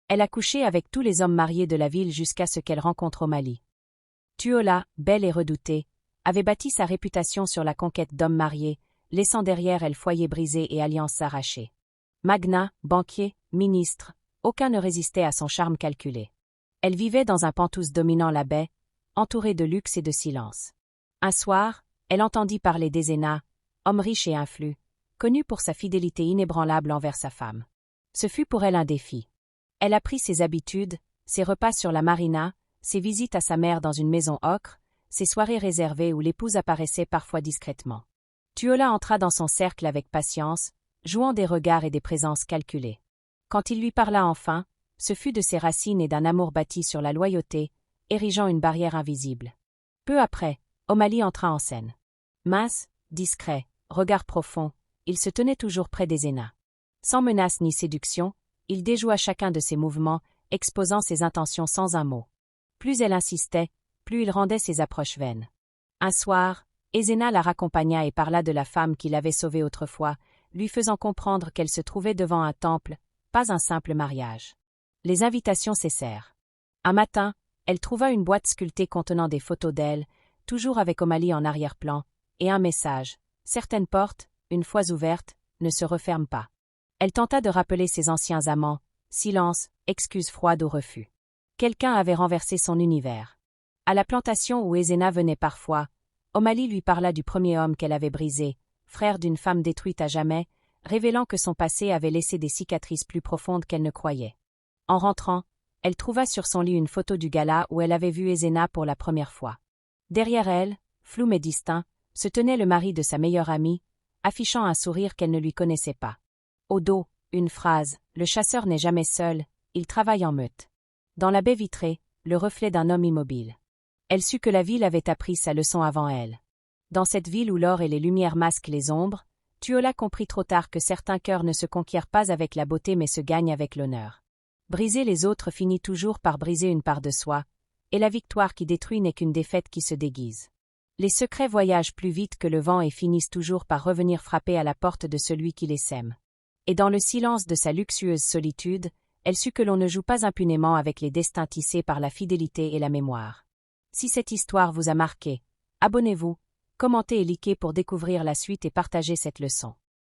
Elle a couché avec tous les hommes mariés de la ville jusqu'à ce qu'elle rencontre O'Malley. Tuola, belle et redoutée, avait bâti sa réputation sur la conquête d'hommes mariés, laissant derrière elle foyer brisé et alliances arrachées. Magnat, banquier, ministre, aucun ne résistait à son charme calculé. Elle vivait dans un Penthouse dominant la baie, entourée de luxe et de silence. Un soir, elle entendit parler d'Ezena, homme riche et influent, connu pour sa fidélité inébranlable envers sa femme. Ce fut pour elle un défi. Elle apprit ses habitudes, ses repas sur la marina, ses visites à sa mère dans une maison ocre, ses soirées réservées où l'épouse apparaissait parfois discrètement. Tuola entra dans son cercle avec patience, jouant des regards et des présences calculées. Quand il lui parla enfin, ce fut de ses racines et d'un amour bâti sur la loyauté, érigeant une barrière invisible. Peu après, O'Malley entra en scène. Mince, discret, regard profond, il se tenait toujours près d'Ezena. Sans menace ni séduction, il déjoua chacun de ses mouvements, exposant ses intentions sans un mot. Plus elle insistait, plus il rendait ses approches vaines. Un soir, Ezena la raccompagna et parla de la femme qu'il avait sauvée autrefois, lui faisant comprendre qu'elle se trouvait devant un temple, pas un simple mariage. Les invitations cessèrent. Un matin, elle trouva une boîte sculptée contenant des photos d'elle, toujours avec O'Malley en arrière-plan, et un message. Certaines portes, une fois ouvertes, ne se referment pas. Elle tenta de rappeler ses anciens amants, silence, excuse froide ou refus. Quelqu'un avait renversé son univers. À la plantation où Ezena venait parfois, O'Malley lui parla du premier homme qu'elle avait brisé, frère d'une femme détruite à jamais, révélant que son passé avait laissé des cicatrices plus profondes qu'elle ne croyait. En rentrant, elle trouva sur son lit une photo du gala où elle avait vu Ezena pour la première fois. Derrière elle, flou mais distinct, se tenait le mari de sa meilleure amie, affichant un sourire qu'elle ne lui connaissait pas. Au dos, une phrase, « Le chasseur n'est jamais seul, il travaille en meute ». Dans la baie vitrée, le reflet d'un homme immobile. Elle sut que la ville avait appris sa leçon avant elle. Dans cette ville où l'or et les lumières masquent les ombres, Tuola comprit trop tard que certains cœurs ne se conquièrent pas avec la beauté mais se gagnent avec l'honneur. Briser les autres finit toujours par briser une part de soi, et la victoire qui détruit n'est qu'une défaite qui se déguise. Les secrets voyagent plus vite que le vent et finissent toujours par revenir frapper à la porte de celui qui les sème. Et dans le silence de sa luxueuse solitude, elle sut que l'on ne joue pas impunément avec les destins tissés par la fidélité et la mémoire. Si cette histoire vous a marqué, abonnez-vous, commentez et likez pour découvrir la suite et partagez cette leçon.